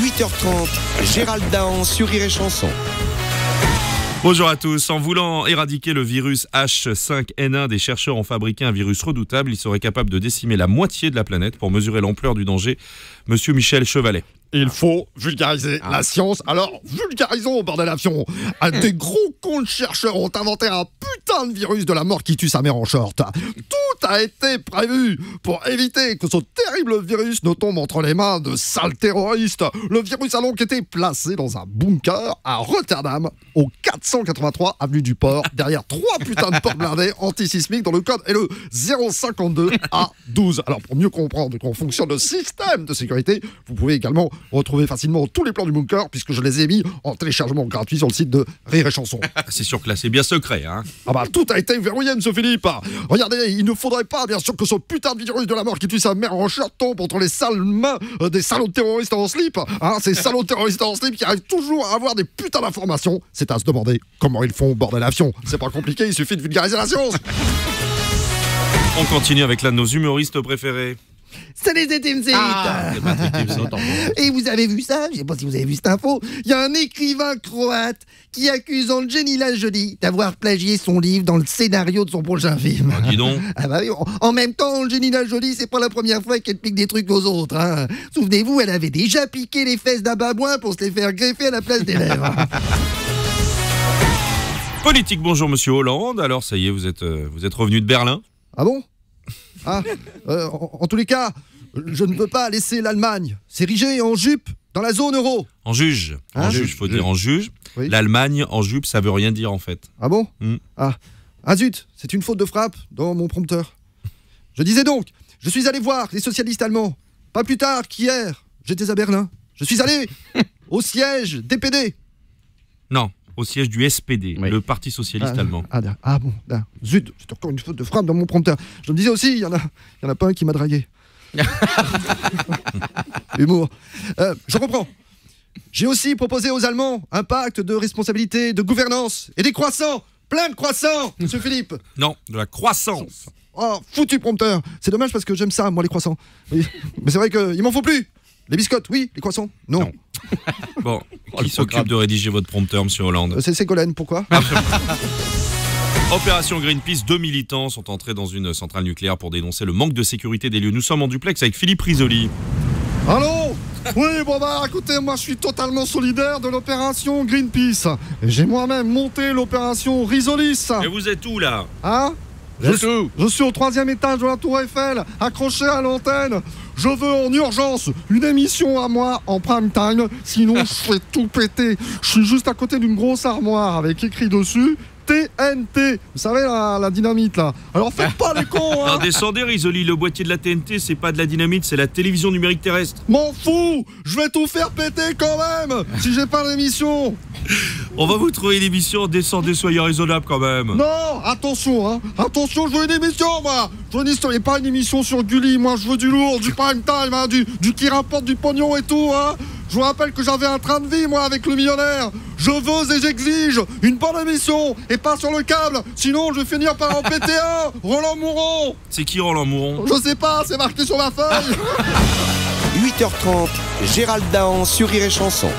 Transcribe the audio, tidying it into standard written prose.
8h30, Gérald Dahan sur Rire et Chanson. Bonjour à tous. En voulant éradiquer le virus H5N1, des chercheurs ont fabriqué un virus redoutable. Il serait capable de décimer la moitié de la planète. Pour mesurer l'ampleur du danger, Monsieur Michel Chevalet. Il faut vulgariser la science, alors vulgarisons, bordel d'avion. Des gros cons de chercheurs ont inventé un putain de virus de la mort qui tue sa mère en short. Tout a été prévu pour éviter que ce terrible virus ne tombe entre les mains de sales terroristes. Le virus a donc été placé dans un bunker à Rotterdam, au 483 avenue du Port, derrière 3 putains de portes blindées antisismiques dont le code est le 052A12. Alors pour mieux comprendre comment fonctionne le système de sécurité, vous pouvez également retrouver facilement tous les plans du bunker puisque je les ai mis en téléchargement gratuit sur le site de Rire et Chanson. C'est sûr que là, c'est bien secret, hein. Ah bah tout a été verrouillé, monsieur Philippe. Regardez, il ne faudrait pas bien sûr que ce putain de virus de la mort qui tue sa mère en short tombe entre les sales mains des salauds terroristes en slip. Ces salauds terroristes en slip qui arrivent toujours à avoir des putains d'informations. C'est à se demander comment ils font, bordel d'avion. C'est pas compliqué, il suffit de vulgariser la science. On continue avec l'un de nos humoristes préférés. Salut, c'est Tim Zit. Et vous avez vu ça? Je sais pas si vous avez vu cette info. Il y a un écrivain croate qui accuse Angelina Jolie d'avoir plagié son livre dans le scénario de son prochain film. Dis donc. Ah bah oui, en même temps, Angelina Jolie, c'est pas la première fois qu'elle pique des trucs aux autres. Souvenez-vous, elle avait déjà piqué les fesses d'un babouin pour se les faire greffer à la place des lèvres. Politique, bonjour Monsieur Hollande. Alors ça y est, vous êtes revenu de Berlin? Ah bon? En tous les cas, je ne veux pas laisser l'Allemagne s'ériger en jupe dans la zone euro. En juge. En juge, faut dire en juge. Oui. L'Allemagne en jupe, ça veut rien dire en fait. Ah bon? Mm. Zut, c'est une faute de frappe dans mon prompteur. Je disais donc, je suis allé voir les socialistes allemands. Pas plus tard qu'hier, j'étais à Berlin. Je suis allé au siège DPD. Non, au siège du SPD, Oui. le Parti Socialiste Allemand. Bon, zut, c'est encore une faute de frappe dans mon prompteur. Je me disais aussi, il y en a pas un qui m'a dragué. Humour. Je reprends. J'ai aussi proposé aux Allemands un pacte de responsabilité, de gouvernance et des croissants. Plein de croissants, monsieur Philippe. Non, de la croissance. Oh, foutu prompteur. C'est dommage parce que j'aime ça, moi, les croissants. Oui. Mais c'est vrai qu'il m'en faut plus. Les biscottes, oui. Les croissants, non. Bon, qui s'occupe de rédiger votre prompteur, Monsieur Hollande? C'est Ségolène, pourquoi? Opération Greenpeace, 2 militants sont entrés dans une centrale nucléaire pour dénoncer le manque de sécurité des lieux. Nous sommes en duplex avec Philippe Risoli. Allô? Oui, écoutez, moi je suis totalement solidaire de l'opération Greenpeace. Et j'ai moi-même monté l'opération Risolis. Et vous êtes où là? Je suis au 3e étage de la Tour Eiffel, accroché à l'antenne. Je veux en urgence une émission à moi en prime time, sinon je fais tout péter. Je suis juste à côté d'une grosse armoire avec écrit dessus TNT. Vous savez, la dynamite là. Alors faites pas les cons, Alors descendez Risoli, le boîtier de la TNT, c'est pas de la dynamite, c'est la télévision numérique terrestre. M'en fous. Je vais tout faire péter quand même si j'ai pas d'émission. On va vous trouver une émission, descendez, soyez raisonnable quand même. Non, attention, attention, je veux une émission, moi. Je veux une histoire, et pas une émission sur Gulli. Moi, je veux du lourd, du prime time, du qui rapporte du pognon et tout, Je vous rappelle que j'avais un train de vie, moi, avec le millionnaire. Je veux et j'exige une bonne émission et pas sur le câble. Sinon, je vais finir par en péter un. Roland Mouron. C'est qui Roland Mouron? Je sais pas, c'est marqué sur ma feuille. 8h30, Gérald Dahan sur Rire et Chanson.